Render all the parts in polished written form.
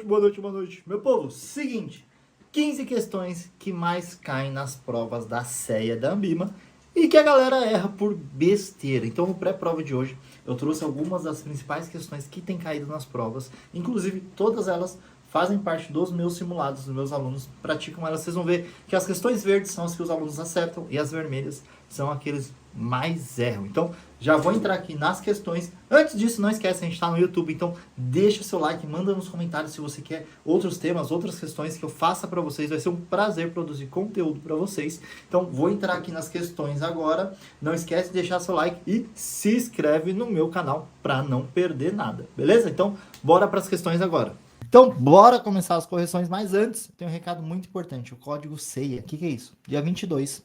boa noite, boa noite. Meu povo, seguinte, 15 questões que mais caem nas provas da CEA da Ambima e que a galera erra por besteira. Então, no pré-prova de hoje, eu trouxe algumas das principais questões que têm caído nas provas. Inclusive, todas elas fazem parte dos meus simulados, dos meus alunos praticam elas. Vocês vão ver que as questões verdes são as que os alunos acertam e as vermelhas são aqueles mais erram. Então, já vou entrar aqui nas questões. Antes disso, não esquece, a gente está no YouTube, então deixa seu like, manda nos comentários se você quer outros temas, outras questões que eu faça para vocês. Vai ser um prazer produzir conteúdo para vocês. Então, vou entrar aqui nas questões agora. Não esquece de deixar seu like e se inscreve no meu canal para não perder nada, beleza? Então, bora para as questões agora. Então, bora começar as correções, mas antes, tem um recado muito importante, o código CEIA. O que é isso? Dia 22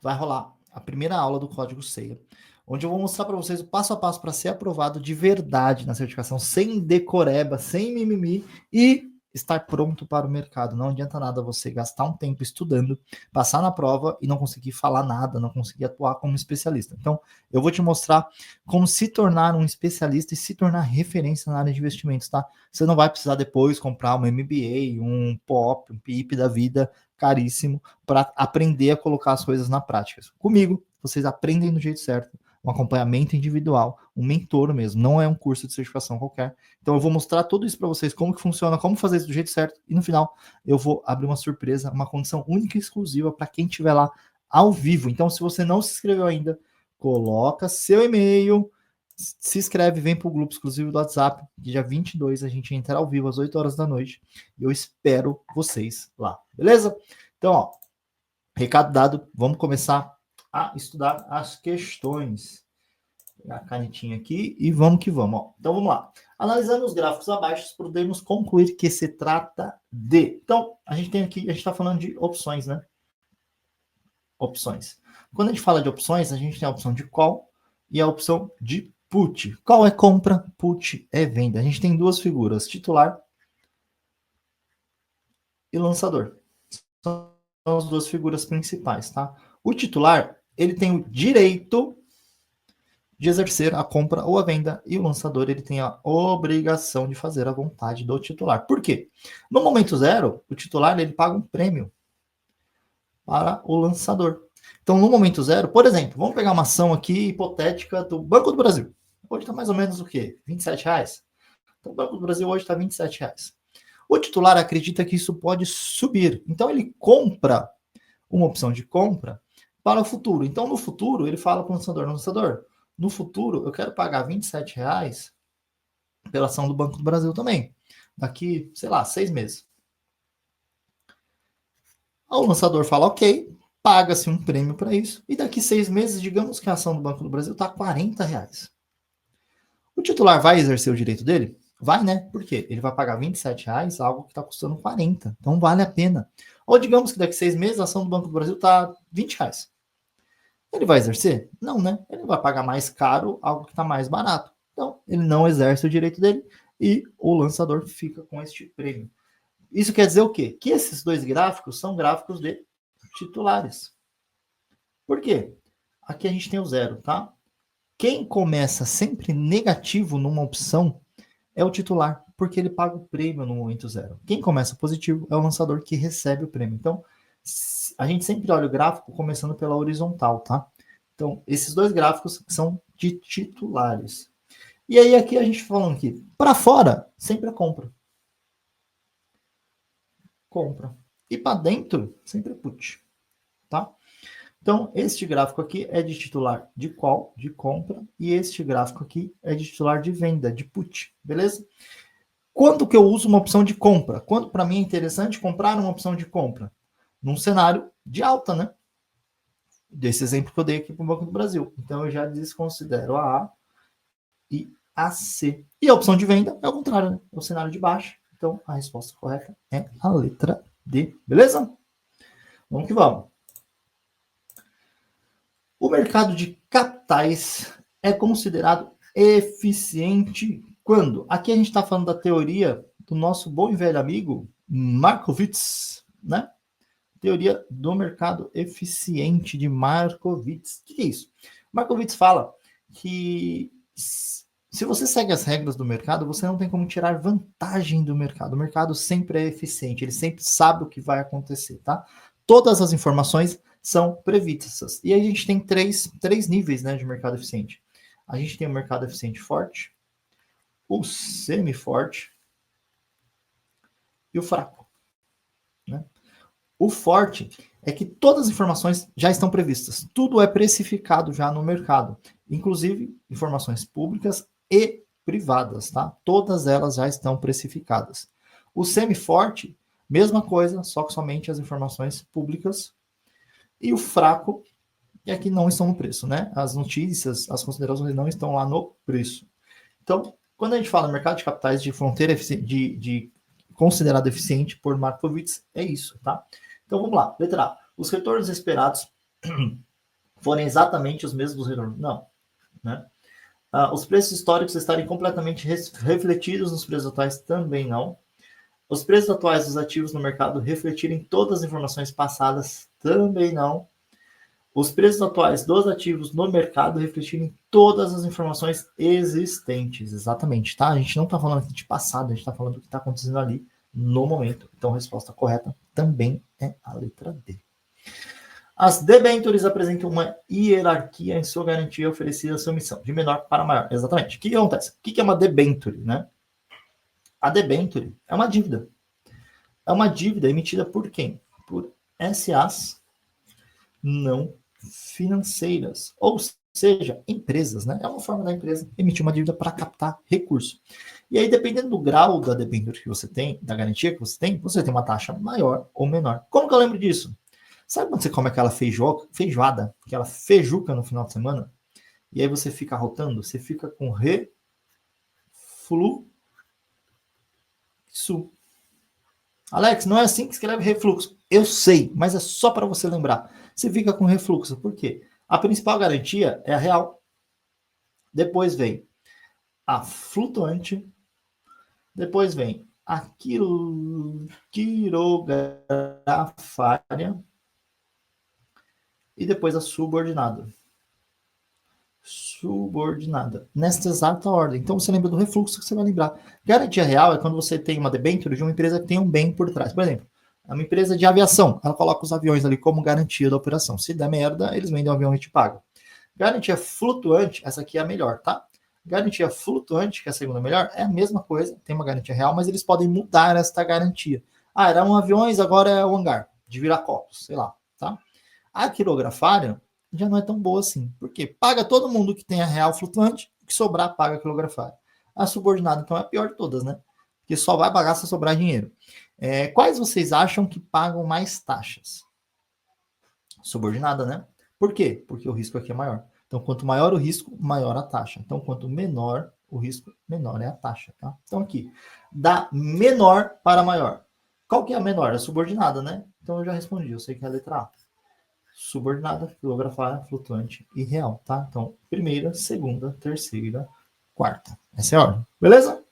vai rolar a primeira aula do código CEIA, onde eu vou mostrar para vocês o passo a passo para ser aprovado de verdade na certificação, sem decoreba, sem mimimi e estar pronto para o mercado. Não adianta nada você gastar um tempo estudando, passar na prova e não conseguir falar nada, não conseguir atuar como especialista. Então, eu vou te mostrar como se tornar um especialista e se tornar referência na área de investimentos, tá? Você não vai precisar depois comprar um MBA, um POP, um PIP da vida, caríssimo, para aprender a colocar as coisas na prática. Comigo, vocês aprendem do jeito certo, um acompanhamento individual, um mentor mesmo, não é um curso de certificação qualquer. Então eu vou mostrar tudo isso para vocês, como que funciona, como fazer isso do jeito certo, e no final eu vou abrir uma surpresa, uma condição única e exclusiva para quem estiver lá ao vivo. Então se você não se inscreveu ainda, coloca seu e-mail, se inscreve, vem para o grupo exclusivo do WhatsApp, dia 22 a gente entra ao vivo às 8 horas da noite, e eu espero vocês lá, beleza? Então, ó, recado dado, vamos começar a estudar as questões. Vou pegar a canetinha aqui e vamos que vamos. Ó. Então vamos lá. Analisando os gráficos abaixo, podemos concluir que se trata de... Então, a gente tem aqui, a gente está falando de opções, né? Opções. Quando a gente fala de opções, a gente tem a opção de call e a opção de put. Call é compra, put é venda. A gente tem duas figuras, titular e lançador. São as duas figuras principais, tá? O titular, ele tem o direito de exercer a compra ou a venda, e o lançador ele tem a obrigação de fazer a vontade do titular. Por quê? No momento zero, o titular ele paga um prêmio para o lançador. Então, no momento zero, por exemplo, vamos pegar uma ação aqui hipotética do Banco do Brasil. Hoje está mais ou menos o quê? R$27. Então, o Banco do Brasil hoje está R$27. O titular acredita que isso pode subir. Então, ele compra uma opção de compra para o futuro. Então, no futuro, ele fala para o lançador, no futuro, eu quero pagar R$27 pela ação do Banco do Brasil também. Daqui, sei lá, 6 meses. O lançador fala, ok, paga-se um prêmio para isso. E daqui 6 meses, digamos que a ação do Banco do Brasil está R$40. O titular vai exercer o direito dele? Vai, né? Por quê? Ele vai pagar R$27, algo que está custando 40. Então, vale a pena. Ou digamos que daqui 6 meses a ação do Banco do Brasil está R$20. Ele vai exercer? Não, né? Ele vai pagar mais caro algo que está mais barato. Então, ele não exerce o direito dele e o lançador fica com este prêmio. Isso quer dizer o quê? Que esses dois gráficos são gráficos de titulares. Por quê? Aqui a gente tem o zero, tá? Quem começa sempre negativo numa opção é o titular, porque ele paga o prêmio no momento zero. Quem começa positivo é o lançador que recebe o prêmio. Então, a gente sempre olha o gráfico começando pela horizontal, tá? Então, esses dois gráficos são de titulares. E aí, aqui a gente falando aqui, para fora, sempre é compra. Compra. E para dentro, sempre é put, tá? Então, este gráfico aqui é de titular de call, de compra, e este gráfico aqui é de titular de venda, de put, beleza? Quando que eu uso uma opção de compra? Quando para mim é interessante comprar uma opção de compra? Num cenário de alta, né? Desse exemplo que eu dei aqui para o Banco do Brasil. Então, eu já desconsidero a A e a C. E a opção de venda é o contrário, né? É o cenário de baixa. Então, a resposta correta é a letra D, beleza? Vamos que vamos. O mercado de capitais é considerado eficiente quando? Aqui a gente está falando da teoria do nosso bom e velho amigo Markowitz, né? Teoria do mercado eficiente de Markowitz. O que é isso? Markowitz fala que Se você segue as regras do mercado, você não tem como tirar vantagem do mercado. O mercado sempre é eficiente, ele sempre sabe o que vai acontecer, tá? Todas as informações são previstas. E aí a gente tem três níveis, né, de mercado eficiente. A gente tem o mercado eficiente forte, o semi-forte e o fraco, né? O forte é que todas as informações já estão previstas. Tudo é precificado já no mercado, inclusive informações públicas e privadas, tá? Todas elas já estão precificadas. O semi-forte, mesma coisa, só que somente as informações públicas. E o fraco é que não estão no preço, né? As notícias, as considerações não estão lá no preço. Então, quando a gente fala mercado de capitais de fronteira de considerado eficiente por Markowitz, é isso, tá? Então vamos lá, letra A. Os retornos esperados forem exatamente os mesmos dos retornos? Não, né? Os preços históricos estarem completamente refletidos nos preços atuais? Também não. Os preços atuais dos ativos no mercado refletirem todas as informações passadas? Também não. Os preços atuais dos ativos no mercado refletirem todas as informações existentes. Exatamente, tá? A gente não está falando aqui de passado, a gente está falando do que está acontecendo ali no momento. Então, a resposta correta também é a letra D. As debentures apresentam uma hierarquia em sua garantia oferecida à sua emissão, de menor para maior. Exatamente. O que acontece? O que é uma debenture, né? A debenture é uma dívida. É uma dívida emitida por quem? Por SAs não financeiras, ou seja, empresas, né? É uma forma da empresa emitir uma dívida para captar recurso. E aí, dependendo do grau da debênture que você tem, da garantia que você tem uma taxa maior ou menor. Como que eu lembro disso? Sabe quando você come aquela feijoada, aquela feijuca no final de semana, e aí você fica rotando, você fica com refluxo. Alex, não é assim que escreve refluxo. Eu sei, mas é só para você lembrar. Você fica com refluxo. Por quê? A principal garantia é a real. Depois vem a flutuante. Depois vem a quirografária. E depois a subordinada. Nesta exata ordem. Então você lembra do refluxo que você vai lembrar. Garantia real é quando você tem uma debênture de uma empresa que tem um bem por trás. Por exemplo, uma empresa de aviação, ela coloca os aviões ali como garantia da operação. Se der merda, eles vendem o avião e te pagam. Garantia flutuante, essa aqui é a melhor, tá? Garantia flutuante, que é a segunda melhor, é a mesma coisa, tem uma garantia real, mas eles podem mudar esta garantia. Ah, eram aviões, agora é o hangar de Viracopos, sei lá, tá? A quirografária já não é tão boa assim. Por quê? Paga todo mundo que tem a real flutuante, o que sobrar paga a quilografária. A subordinada, então, é a pior de todas, né? Porque só vai pagar se sobrar dinheiro. Quais vocês acham que pagam mais taxas? Subordinada, né? Por quê? Porque o risco aqui é maior. Então, quanto maior o risco, maior a taxa. Então, quanto menor o risco, menor é a taxa, tá? Então, aqui, da menor para maior. Qual que é a menor? A subordinada, né? Então, eu já respondi, eu sei que é a letra A. Subordinada, quilografária, flutuante e real, tá? Então, primeira, segunda, terceira, quarta. Essa é a ordem, beleza?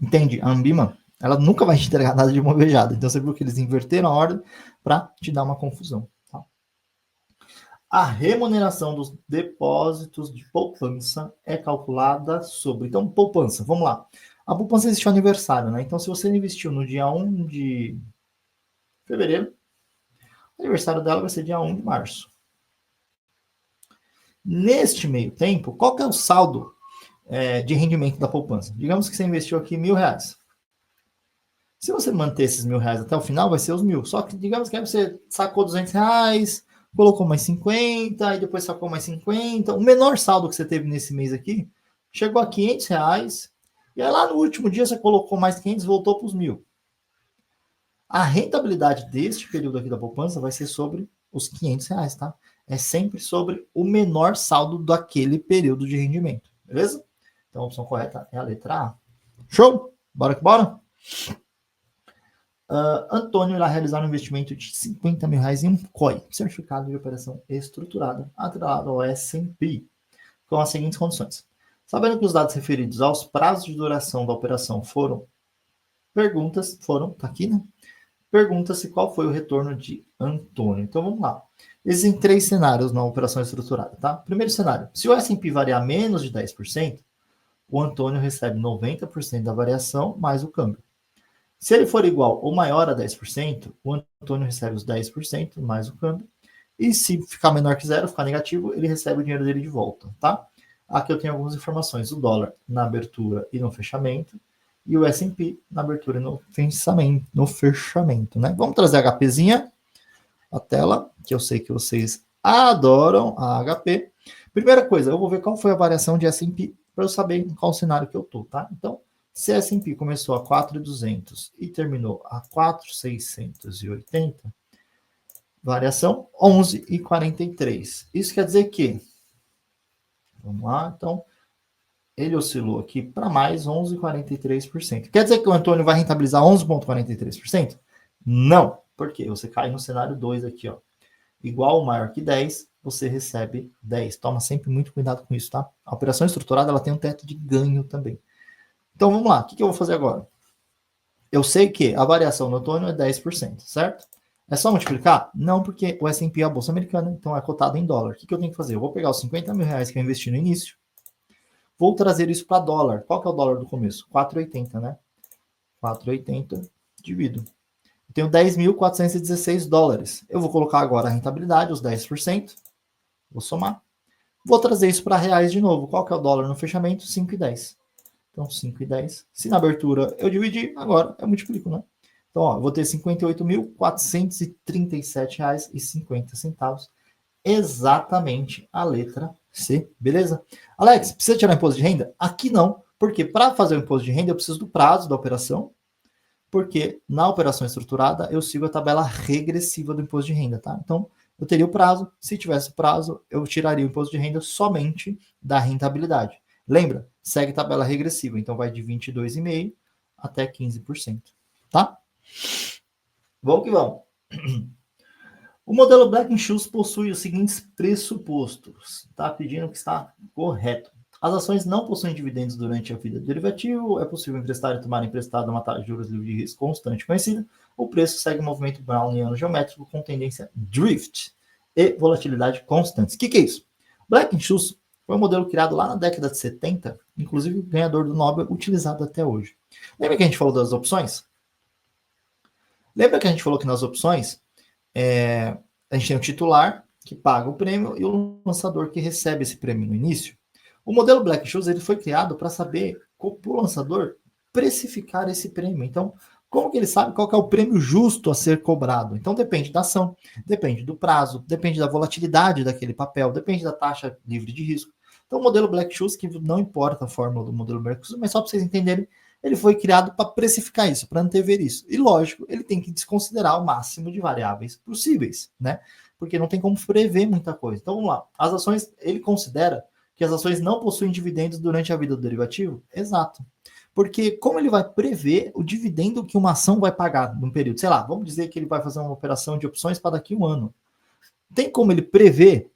Entende? A Ambima, ela nunca vai te entregar nada de uma beijada. Então, você viu que eles inverteram a ordem para te dar uma confusão, tá? A remuneração dos depósitos de poupança é calculada sobre... Então, poupança, vamos lá. A poupança existe ao aniversário, né? Então, se você investiu no dia 1 de fevereiro, o aniversário dela vai ser dia 1 de março. Neste meio tempo, qual que é o saldo de rendimento da poupança? Digamos que você investiu aqui R$1.000. Se você manter esses R$1.000 até o final, vai ser os 1.000. Só que digamos que aí você sacou R$200, colocou mais 50, e depois sacou mais 50. O menor saldo que você teve nesse mês aqui chegou a R$500. E aí lá no último dia você colocou mais 500 e voltou para os 1.000. A rentabilidade deste período aqui da poupança vai ser sobre os R$500, tá? É sempre sobre o menor saldo daquele período de rendimento, beleza? Então a opção correta é a letra A. Show? Bora que bora? Antônio irá realizar um investimento de R$50.000 em um COI, Certificado de Operação Estruturada, atrelado ao S&P, com as seguintes condições. Sabendo que os dados referidos aos prazos de duração da operação tá aqui, né? Pergunta-se qual foi o retorno de Antônio. Então vamos lá. Existem 3 cenários na operação estruturada, tá? Primeiro cenário, se o S&P variar menos de 10%, o Antônio recebe 90% da variação mais o câmbio. Se ele for igual ou maior a 10%, o Antônio recebe os 10% mais o câmbio. E se ficar menor que zero, ficar negativo, ele recebe o dinheiro dele de volta, tá? Aqui eu tenho algumas informações. O dólar na abertura e no fechamento. E o S&P na abertura e no fechamento, né? Vamos trazer a HPzinha, a tela, que eu sei que vocês adoram a HP. Primeira coisa, eu vou ver qual foi a variação de S&P para eu saber em qual cenário que eu tô, tá? Então, se a S&P começou a 4.200 e terminou a 4.680, variação 11,43. Isso quer dizer que, vamos lá, então, ele oscilou aqui para mais 11,43%. Quer dizer que o Antônio vai rentabilizar 11,43%? Não, porque você cai no cenário 2 aqui, ó. Igual ou maior que 10, você recebe 10. Toma sempre muito cuidado com isso, tá? A operação estruturada, ela tem um teto de ganho também. Então, vamos lá. O que eu vou fazer agora? Eu sei que a variação do Antônio é 10%, certo? É só multiplicar? Não, porque o S&P é a bolsa americana, então é cotado em dólar. O que eu tenho que fazer? Eu vou pegar os 50 mil reais que eu investi no início, vou trazer isso para dólar. Qual que é o dólar do começo? 4,80, né? 4,80 divido. Eu tenho 10.416 dólares. Eu vou colocar agora a rentabilidade, os 10%. Vou somar. Vou trazer isso para reais de novo. Qual que é o dólar no fechamento? 5,10. Então, 5,10. Se na abertura eu dividir, agora eu multiplico, né? Então, ó, eu vou ter R$ 58.437,50. Exatamente a letra C, beleza? Alex, precisa tirar imposto de renda? Aqui não, porque para fazer o imposto de renda eu preciso do prazo da operação, porque na operação estruturada eu sigo a tabela regressiva do imposto de renda, tá? Então, eu teria o prazo, se tivesse prazo, eu tiraria o imposto de renda somente da rentabilidade. Lembra? Segue tabela regressiva, então vai de 22,5% até 15%, tá? Vamos que vamos. O modelo Black Scholes possui os seguintes pressupostos. Está pedindo que está correto. As ações não possuem dividendos durante a vida do derivativo. É possível emprestar e tomar emprestado uma taxa de juros livre de risco constante conhecida. O preço segue o movimento browniano geométrico com tendência drift e volatilidade constantes. O que é isso? Black Scholes foi um modelo criado lá na década de 70, inclusive ganhador do Nobel, utilizado até hoje. Lembra que a gente falou das opções? Lembra que a gente falou que nas opções a gente tem o titular, que paga o prêmio, e o lançador, que recebe esse prêmio no início. O modelo Black-Scholes ele foi criado para saber, para o lançador, precificar esse prêmio. Então, como que ele sabe qual que é o prêmio justo a ser cobrado? Então, depende da ação, depende do prazo, depende da volatilidade daquele papel, depende da taxa livre de risco. Então, o modelo Black-Scholes, que não importa a fórmula do modelo Mercosul, mas só para vocês entenderem, ele foi criado para precificar isso, para antever isso. E lógico, ele tem que desconsiderar o máximo de variáveis possíveis, né? Porque não tem como prever muita coisa. Então vamos lá. As ações, ele considera que as ações não possuem dividendos durante a vida do derivativo? Exato. Porque como ele vai prever o dividendo que uma ação vai pagar num período? Sei lá, vamos dizer que ele vai fazer uma operação de opções para daqui a um ano. Tem como ele prever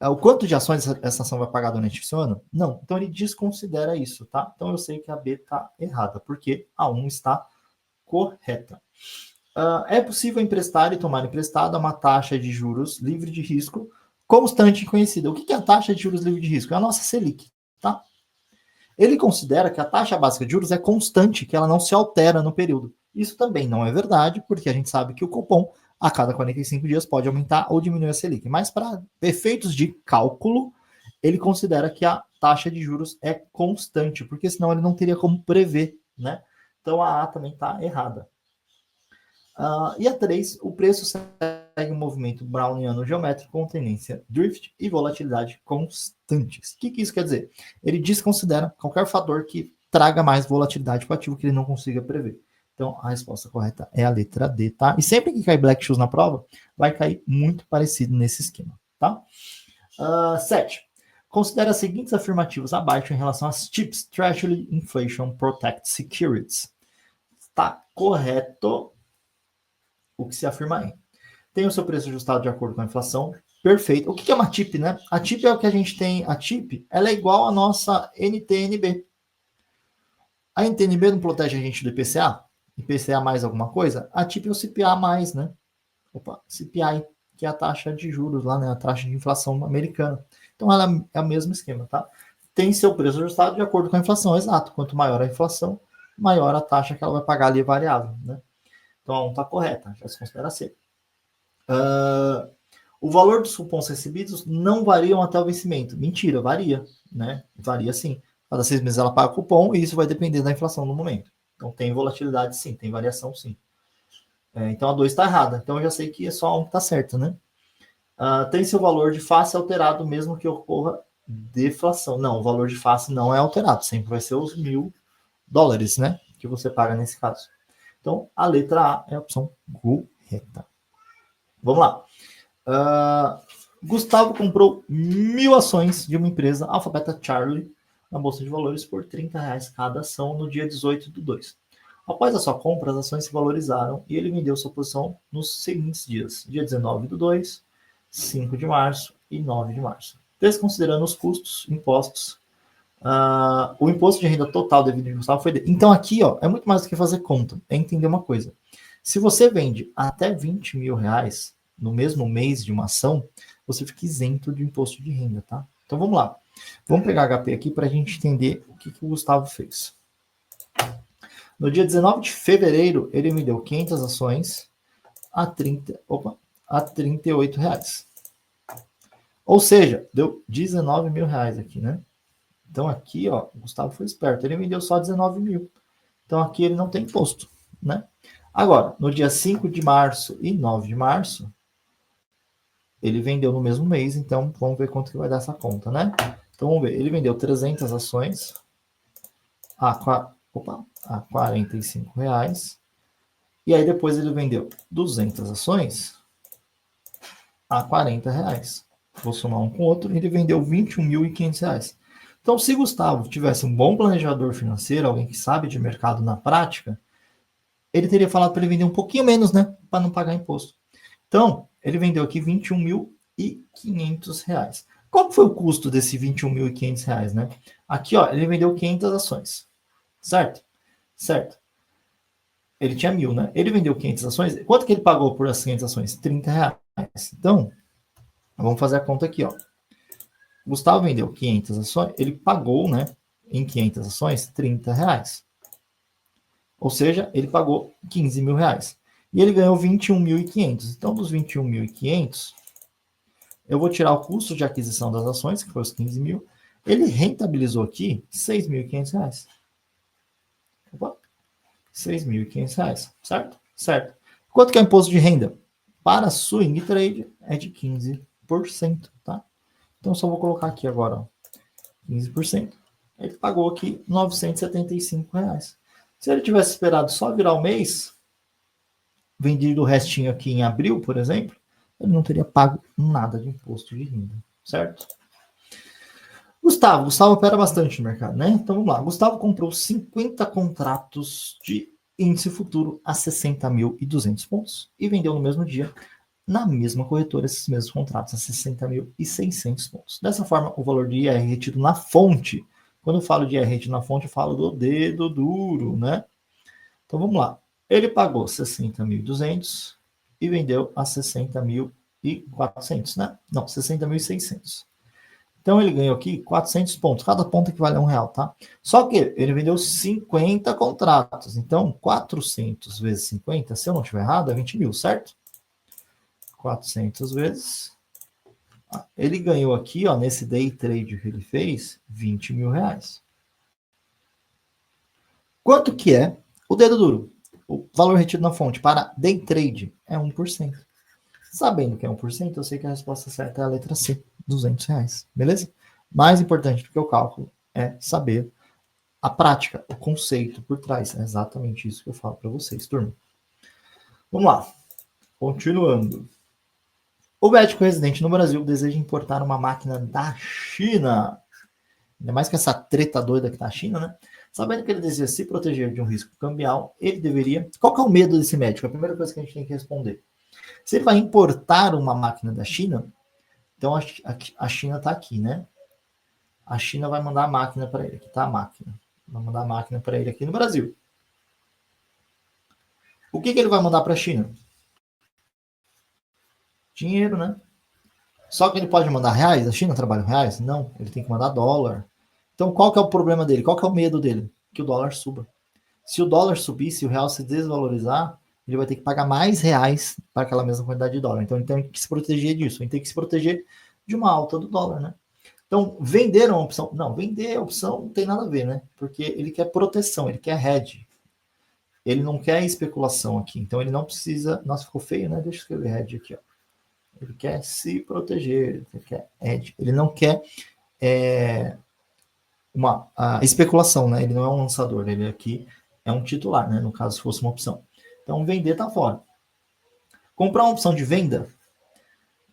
o quanto de ações essa ação vai pagar durante esse ano? Não. Então ele desconsidera isso, tá? Então eu sei que a B está errada, porque a 1 está correta. É possível emprestar e tomar emprestado a uma taxa de juros livre de risco constante e conhecida. O que é a taxa de juros livre de risco? É a nossa Selic, tá? Ele considera que a taxa básica de juros é constante, que ela não se altera no período. Isso também não é verdade, porque a gente sabe que o cupom a cada 45 dias pode aumentar ou diminuir a Selic. Mas para efeitos de cálculo, ele considera que a taxa de juros é constante, porque senão ele não teria como prever, né? Então a A também está errada. E a 3, o preço segue um movimento browniano geométrico com tendência drift e volatilidade constantes. O que isso quer dizer? Ele desconsidera qualquer fator que traga mais volatilidade para o ativo que ele não consiga prever. Então, a resposta correta é a letra D, tá? E sempre que cair Black-Scholes na prova, vai cair muito parecido nesse esquema, tá? 7. Considere as seguintes afirmativas abaixo em relação às TIPS, Treasury Inflation Protect Securities. Está correto o que se afirma aí. Tem o seu preço ajustado de acordo com a inflação. Perfeito. O que é uma TIP, né? A TIP é o que a gente tem. A TIP, ela é igual à nossa NTNB. A NTNB não protege a gente do IPCA? IPCA mais alguma coisa? A TIP é o CPA mais, né? CPI, que é a taxa de juros lá, né? A taxa de inflação americana. Então ela é o mesmo esquema, tá? tem seu preço ajustado de acordo com a inflação, exato. Quanto maior a inflação, maior a taxa que ela vai pagar ali variável, né? Então a 1 está correta, já se considera C. O valor dos cupons recebidos não variam até o vencimento. Mentira, varia, né? Varia sim. Cada 6 meses ela paga cupom e isso vai depender da inflação no momento. Então tem volatilidade sim, tem variação sim. Então a 2 está errada. Então eu já sei que é só a 1 que está certa, né? Tem seu valor de face alterado mesmo que ocorra deflação. Não, o valor de face não é alterado. Sempre vai ser os $1.000, né? Que você paga nesse caso. Então a letra A é a opção correta. Vamos lá. Gustavo comprou 1.000 ações de uma empresa Alphabeta Charlie na Bolsa de Valores por R$30 cada ação no dia 18/2. Após a sua compra, as ações se valorizaram e ele vendeu sua posição nos seguintes dias, dia 19/2, 5 de março e 9 de março. Desconsiderando os custos, impostos, o imposto de renda total devido ao Gustavo foi... Então aqui, ó, é muito mais do que fazer conta, é entender uma coisa. Se você vende até R$20.000 no mesmo mês de uma ação, você fica isento de imposto de renda, tá? Então vamos lá. Vamos pegar HP aqui para a gente entender o que o Gustavo fez. No dia 19 de fevereiro, ele me deu 500 ações a R$38. Ou seja, deu R$19.000 aqui, né? Então aqui, ó, o Gustavo foi esperto. Ele me deu só 19 mil. Então aqui ele não tem imposto, né? Agora, no dia 5 de março e 9 de março, ele vendeu no mesmo mês, então vamos ver quanto que vai dar essa conta, né? Então vamos ver, ele vendeu 300 ações a R$45. E aí depois ele vendeu 200 ações a R$40. Vou somar um com o outro, ele vendeu R$21.500. Então, se Gustavo tivesse um bom planejador financeiro, alguém que sabe de mercado na prática, ele teria falado para ele vender um pouquinho menos, né? Para não pagar imposto. Então, ele vendeu aqui R$21.500. Qual foi o custo desse R$21.500, né? Aqui, ó, ele vendeu 500 ações. Certo? Certo. Ele tinha 1.000, né? Ele vendeu 500 ações. Quanto que ele pagou por as 500 ações? R$30. Então, vamos fazer a conta aqui, ó. Gustavo vendeu 500 ações, ele pagou, né, em 500 ações, R$30. Ou seja, ele pagou R$15.000. E ele ganhou 21.500. Então, dos 21.500, eu vou tirar o custo de aquisição das ações, que foi os 15 mil. Ele rentabilizou aqui R$6.500. Opa, R$6.500, certo? Certo. Quanto que é o imposto de renda? Para swing trade é de 15%, tá? Então, só vou colocar aqui agora, ó, 15%. Ele pagou aqui R$975. Se ele tivesse esperado só virar o mês, vendido o restinho aqui em abril, por exemplo, ele não teria pago nada de imposto de renda, certo? Gustavo opera bastante no mercado, né? Então vamos lá. Gustavo comprou 50 contratos de índice futuro a 60.200 pontos e vendeu no mesmo dia, na mesma corretora, esses mesmos contratos a 60.600 pontos. Dessa forma, o valor de IR retido na fonte, quando eu falo de IR retido na fonte, eu falo do dedo duro, né? Então vamos lá. Ele pagou 60.200 e vendeu a 60.400, né? Não, 60.600. Então ele ganhou aqui 400 pontos. Cada ponto equivale a R$1, tá? Só que ele vendeu 50 contratos. Então 400 vezes 50, se eu não estiver errado, é 20 mil, certo? 400 vezes. Ele ganhou aqui, ó, nesse day trade que ele fez, R$20.000. Quanto que é o dedo duro? O valor retido na fonte para day trade é 1%. Sabendo que é 1%, eu sei que a resposta certa é a letra C, R$200. Beleza? Mais importante do que o cálculo é saber a prática, o conceito por trás. É exatamente isso que eu falo para vocês, turma. Vamos lá. Continuando. O médico residente no Brasil deseja importar uma máquina da China. Ainda mais que essa treta doida que tá a China, né? Sabendo que ele deseja se proteger de um risco cambial, ele deveria... Qual que é o medo desse médico? É a primeira coisa que a gente tem que responder. Se ele vai importar uma máquina da China, então a China está aqui, né? A China vai mandar a máquina para ele. Aqui está a máquina. Vai mandar a máquina para ele aqui no Brasil. O que ele vai mandar para a China? Dinheiro, né? Só que ele pode mandar reais? A China trabalha em reais? Não, ele tem que mandar dólar. Então, qual que é o problema dele? Qual que é o medo dele? Que o dólar suba. Se o dólar subir, se o real se desvalorizar, ele vai ter que pagar mais reais para aquela mesma quantidade de dólar. Então, ele tem que se proteger disso. Ele tem que se proteger de uma alta do dólar, né? Então, vender é uma opção. Não, vender é opção não tem nada a ver, né? Porque ele quer proteção, ele quer hedge. Ele não quer especulação aqui. Então, ele não precisa... Nossa, ficou feio, né? Deixa eu escrever hedge aqui, ó. Ele quer se proteger, ele quer hedge. Ele não quer uma especulação, né? Ele não é um lançador, ele aqui é um titular, né? No caso, se fosse uma opção. Então, vender tá fora. Comprar uma opção de venda?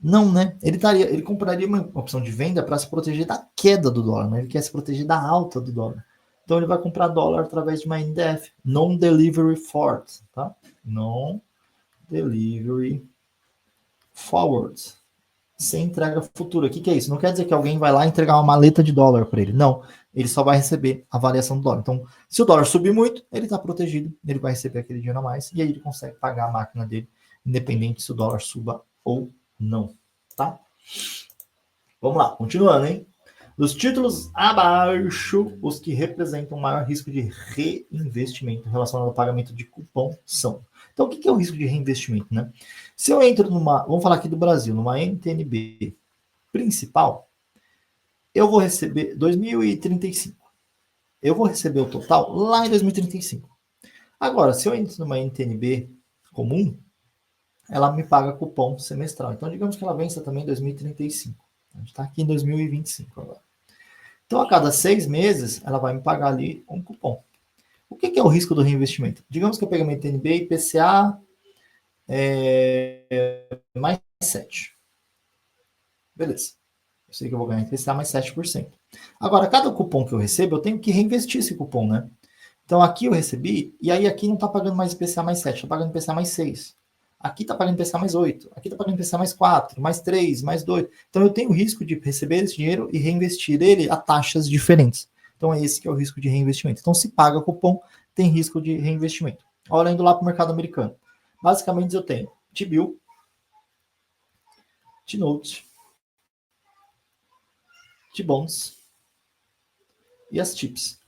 Não, né? Ele compraria uma opção de venda para se proteger da queda do dólar, né? Ele quer se proteger da alta do dólar. Então, ele vai comprar dólar através de uma NDF, Non-Delivery Forward, tá? Non-Delivery Forward. Sem entrega futura. O que, que é isso? Não quer dizer que alguém vai lá entregar uma maleta de dólar para ele. Não. Ele só vai receber a variação do dólar. Então, se o dólar subir muito, ele está protegido. Ele vai receber aquele dinheiro a mais. E aí ele consegue pagar a máquina dele, independente se o dólar suba ou não. Tá? Vamos lá. Continuando, hein? Dos títulos abaixo, os que representam maior risco de reinvestimento relacionado ao pagamento de cupom são. Então, o que é o risco de reinvestimento, né? Se eu entro numa, vamos falar aqui do Brasil, numa NTNB principal, eu vou receber 2035. Eu vou receber o total lá em 2035. Agora, se eu entro numa NTNB comum, ela me paga cupom semestral. Então, digamos que ela vença também em 2035. A gente está aqui em 2025 agora. Então, a cada 6 meses, ela vai me pagar ali um cupom. O que é o risco do reinvestimento? Digamos que eu peguei uma NTNB e IPCA mais 7. Beleza. Eu sei que eu vou ganhar IPCA mais 7%. Agora, cada cupom que eu recebo, eu tenho que reinvestir esse cupom, né? Então, aqui eu recebi, e aí aqui não está pagando mais IPCA mais 7, está pagando IPCA mais 6. Aqui está pagando IPCA mais 8. Aqui está pagando IPCA mais 4, mais 3, mais 2. Então, eu tenho o risco de receber esse dinheiro e reinvestir ele a taxas diferentes. Então, é esse que é o risco de reinvestimento. Então, se paga cupom, tem risco de reinvestimento. Olha, indo lá para o mercado americano. Basicamente, eu tenho T-Bill, T-Note, T-Bonds e as TIPS.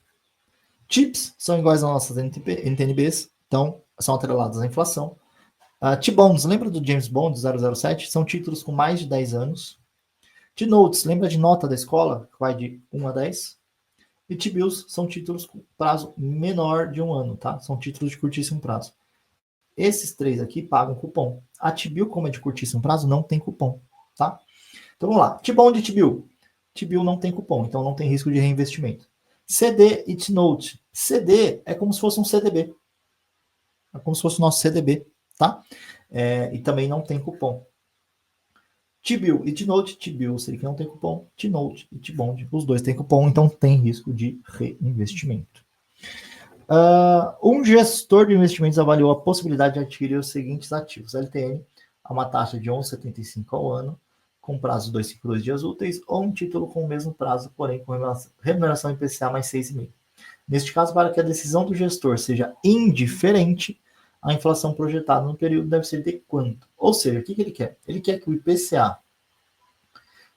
TIPS são iguais às nossas NTNBs, então são atreladas à inflação. T-Bonds, lembra do James Bond 007? São títulos com mais de 10 anos. T-Notes, lembra de nota da escola, que vai de 1 a 10? E T-Bills são títulos com prazo menor de 1 ano, tá? São títulos de curtíssimo prazo. Esses três aqui pagam cupom. A T-Bill, como é de curtíssimo prazo, não tem cupom, tá? Então vamos lá. T-Bond e T-Bill. T-Bill não tem cupom, então não tem risco de reinvestimento. CD e T-Note. CD é como se fosse um CDB. É como se fosse o nosso CDB, tá? E também não tem cupom. T-Bill e T-Note. T-Bill sei que não tem cupom. T-Note e T-Bond. Os dois têm cupom, então tem risco de reinvestimento. Um gestor de investimentos avaliou a possibilidade de adquirir os seguintes ativos. LTN a uma taxa de 11,75 ao ano, com prazo de 252 dias úteis, ou um título com o mesmo prazo, porém com remuneração IPCA mais 6,5. Neste caso, para que a decisão do gestor seja indiferente, a inflação projetada no período deve ser de quanto? Ou seja, o que ele quer? Ele quer que o IPCA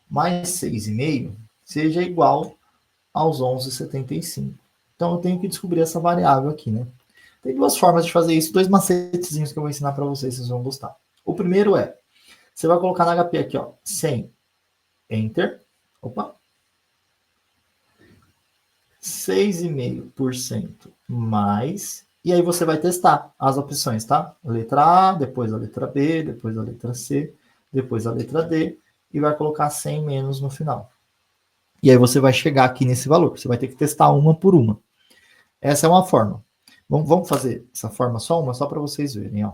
mais 6,5 seja igual aos 11,75. Então, eu tenho que descobrir essa variável aqui, né? Tem duas formas de fazer isso, dois macetezinhos que eu vou ensinar para vocês, vocês vão gostar. O primeiro é, você vai colocar na HP aqui, ó, 100, Enter, opa, 6,5% mais, e aí você vai testar as opções, tá? A letra A, depois a letra B, depois a letra C, depois a letra D, e vai colocar 100 menos no final. E aí você vai chegar aqui nesse valor, você vai ter que testar uma por uma. Essa é uma forma. Vamos fazer essa forma só uma, só para vocês verem, ó.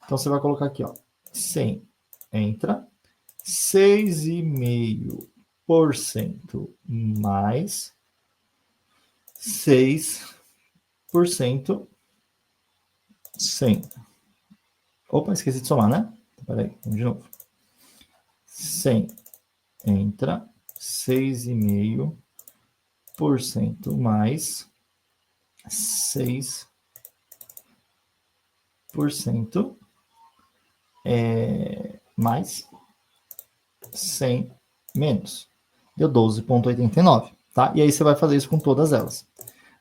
Então você vai colocar aqui, ó, 100, entra, 6,5% mais 6%, 100. Opa, esqueci de somar, né? Peraí, vamos de novo. 100, entra, 6,5% mais 6% mais 100 menos. Deu 12,89. tá? E aí você vai fazer isso com todas elas.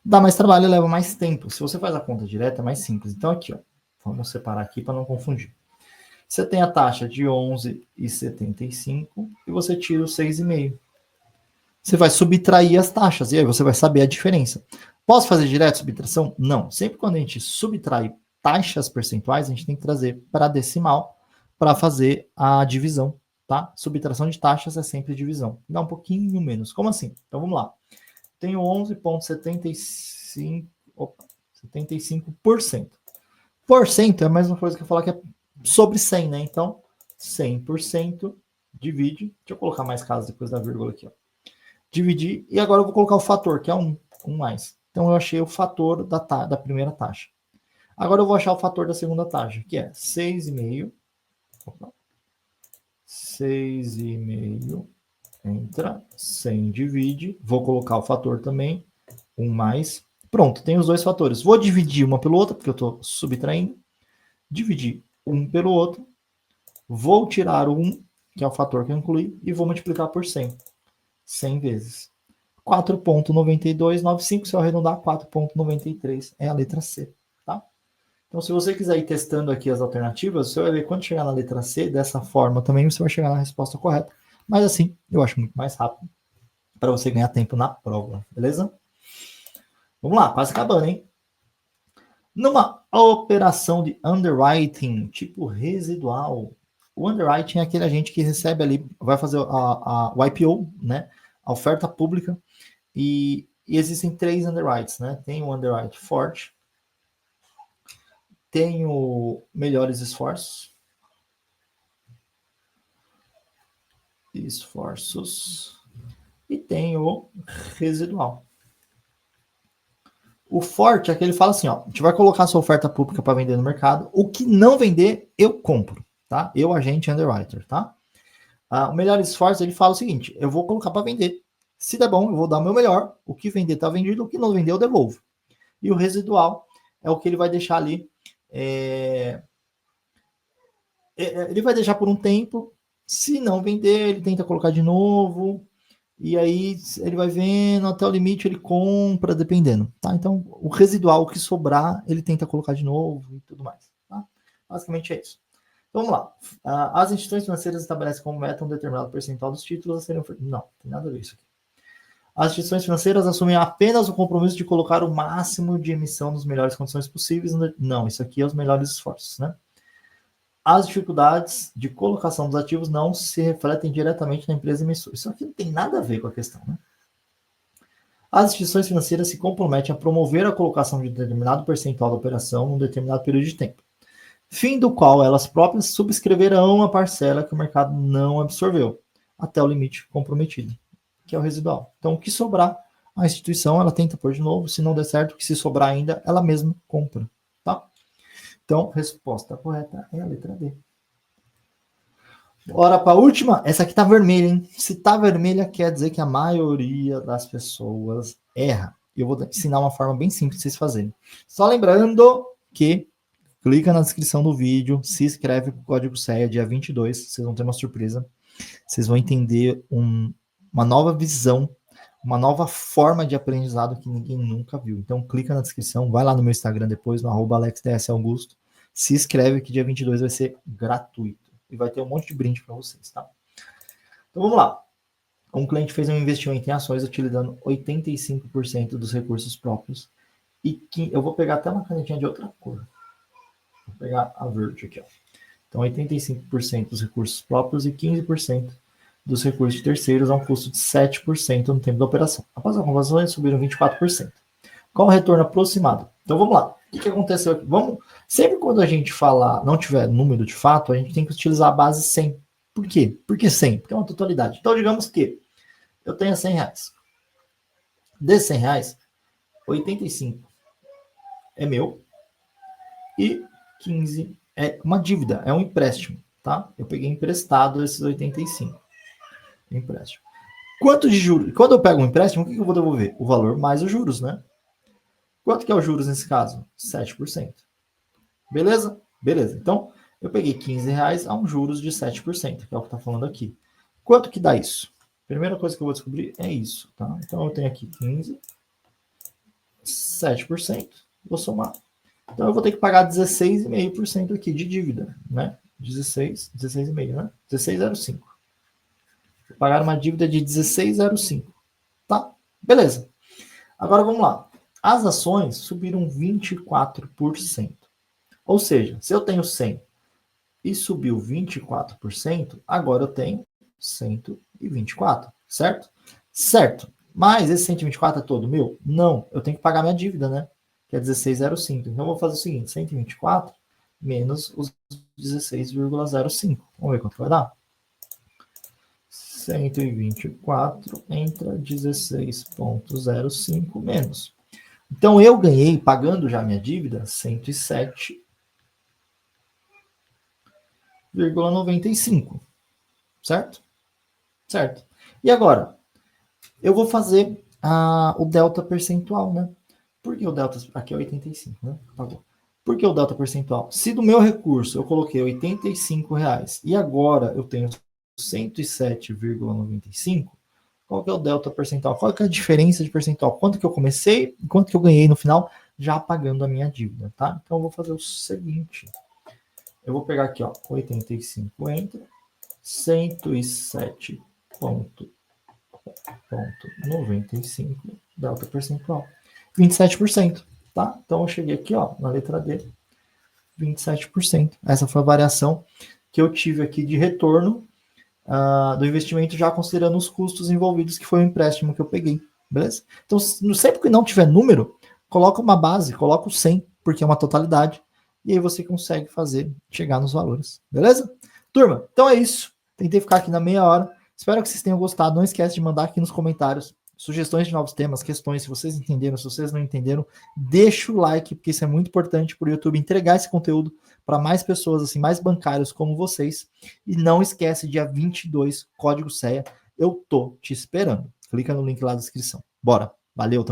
Dá mais trabalho e leva mais tempo. Se você faz a conta direta, é mais simples. Então aqui, ó, vamos separar aqui para não confundir. Você tem a taxa de 11,75 e você tira os 6,5. Você vai subtrair as taxas e aí você vai saber a diferença. Posso fazer direto subtração? Não. Sempre quando a gente subtrai taxas percentuais, a gente tem que trazer para decimal para fazer a divisão, tá? Subtração de taxas é sempre divisão. Dá um pouquinho menos. Como assim? Então vamos lá. Tenho 11,75%. 75%. Porcento é a mesma coisa que eu falar que é sobre 100, né? Então, 100% divide. Deixa eu colocar mais casas depois da vírgula aqui, ó. Dividir, e agora eu vou colocar o fator, que é 1 mais. Então eu achei o fator da primeira taxa. Agora eu vou achar o fator da segunda taxa, que é 6,5. 6,5 entra, 100 divide. Vou colocar o fator também, 1 mais. Pronto, tem os dois fatores. Vou dividir uma pelo outro, porque eu estou subtraindo. Dividir um pelo outro. Vou tirar o 1, que é o fator que eu incluí, e vou multiplicar por 100. 100 vezes 4,9295, se eu arredondar, 4,93 é a letra C, tá? Então, se você quiser ir testando aqui as alternativas, você vai ver quando chegar na letra C, dessa forma também você vai chegar na resposta correta. Mas assim, eu acho muito mais rápido para você ganhar tempo na prova, beleza? Vamos lá, quase acabando, hein? Numa operação de underwriting, tipo residual, o underwriting é aquele agente que recebe ali, vai fazer o IPO, né? A oferta pública, e existem 3 underwrites, né? Tem o underwrite forte, tem o melhores esforços, e tem o residual. O forte é que ele fala assim, ó, a gente vai colocar sua oferta pública para vender no mercado, o que não vender, eu compro, tá? Eu, agente underwriter, tá? O melhor esforço, ele fala o seguinte, eu vou colocar para vender. Se der bom, eu vou dar o meu melhor, o que vender está vendido, o que não vender, eu devolvo. E o residual é o que ele vai deixar ali, ele vai deixar por um tempo, se não vender, ele tenta colocar de novo, e aí ele vai vendo até o limite, ele compra, dependendo, tá? Então, o residual, o que sobrar, ele tenta colocar de novo e tudo mais, tá? Basicamente é isso. Então, vamos lá. As instituições financeiras estabelecem como meta um determinado percentual dos títulos a serem ofertados. Não, tem nada a ver isso aqui. As instituições financeiras assumem apenas o compromisso de colocar o máximo de emissão nas melhores condições possíveis. Não, isso aqui é os melhores esforços, né? As dificuldades de colocação dos ativos não se refletem diretamente na empresa emissora. Isso aqui não tem nada a ver com a questão, né? As instituições financeiras se comprometem a promover a colocação de determinado percentual da operação num determinado período de tempo, fim do qual elas próprias subscreverão a parcela que o mercado não absorveu, até o limite comprometido, que é o residual. Então, o que sobrar, a instituição ela tenta pôr de novo, se não der certo, que se sobrar ainda, ela mesma compra, tá? Então, resposta correta é a letra D. Bora para a última. Essa aqui tá vermelha, hein? Se tá vermelha, quer dizer que a maioria das pessoas erra. Eu vou ensinar uma forma bem simples de vocês fazerem. Só lembrando que clica na descrição do vídeo, se inscreve com o código CEA dia 22, vocês vão ter uma surpresa. Vocês vão entender uma nova visão, uma nova forma de aprendizado que ninguém nunca viu. Então clica na descrição, vai lá no meu Instagram depois, no @AlexDSAugusto, se inscreve que dia 22 vai ser gratuito. E vai ter um monte de brinde para vocês, tá? Então vamos lá. Um cliente fez um investimento em ações utilizando 85% dos recursos próprios. E que eu vou pegar até uma canetinha de outra cor. Vou pegar a verde aqui, ó. Então 85% dos recursos próprios e 15% dos recursos de terceiros a um custo de 7% no tempo da operação. Após a conversão, eles subiram 24%. Qual o retorno aproximado? Então vamos lá. O que aconteceu aqui? Sempre quando a gente falar, não tiver número de fato, a gente tem que utilizar a base 100. Por quê? Por que 100? Porque é uma totalidade. Então digamos que eu tenho 100 reais. Desses 100 reais, 85 é meu e 15 é uma dívida, é um empréstimo, tá? Eu peguei emprestado esses 85. Empréstimo. Quanto de juros? Quando eu pego um empréstimo, o que eu vou devolver? O valor mais os juros, né? Quanto que é os juros nesse caso? 7%. Beleza? Beleza. Então, eu peguei 15 reais a um juros de 7%, que é o que está falando aqui. Quanto que dá isso? Primeira coisa que eu vou descobrir é isso, tá? Então eu tenho aqui 15, 7%, vou somar. Então eu vou ter que pagar 16,5% aqui de dívida, né? 16,5, né? 16,05. Vou pagar uma dívida de 16,05, tá? Beleza. Agora vamos lá. As ações subiram 24%. Ou seja, se eu tenho 100 e subiu 24%, agora eu tenho 124, certo? Certo. Mas esse 124 é todo meu? Não, eu tenho que pagar minha dívida, né? Que é 16,05. Então eu vou fazer o seguinte, 124 menos os 16,05. Vamos ver quanto vai dar? 124 entra 16,05 menos. Então eu ganhei, pagando já minha dívida, 107,95. Certo? Certo. E agora, eu vou fazer o delta percentual, né? Por que o delta... Aqui é 85, né? Pagou. Por que o delta percentual? Se do meu recurso eu coloquei R$85 e agora eu tenho 107,95, qual que é o delta percentual? Qual que é a diferença de percentual? Quanto que eu comecei e quanto que eu ganhei no final, já pagando a minha dívida, tá? Então eu vou fazer o seguinte. Eu vou pegar aqui, ó, 85 entra, 107,95 delta percentual. 27%, tá? Então eu cheguei aqui, ó, na letra D, 27%. Essa foi a variação que eu tive aqui de retorno do investimento, já considerando os custos envolvidos, que foi o empréstimo que eu peguei, beleza? Então, sempre que não tiver número, coloca uma base, coloca o 100, porque é uma totalidade, e aí você consegue chegar nos valores, beleza? Turma, então é isso. Tentei ficar aqui na meia hora. Espero que vocês tenham gostado. Não esquece de mandar aqui nos comentários sugestões de novos temas, questões, se vocês entenderam, se vocês não entenderam, deixa o like, porque isso é muito importante para o YouTube entregar esse conteúdo para mais pessoas, assim, mais bancários como vocês. E não esquece, dia 22, código CEA. Eu tô te esperando. Clica no link lá da descrição. Bora. Valeu.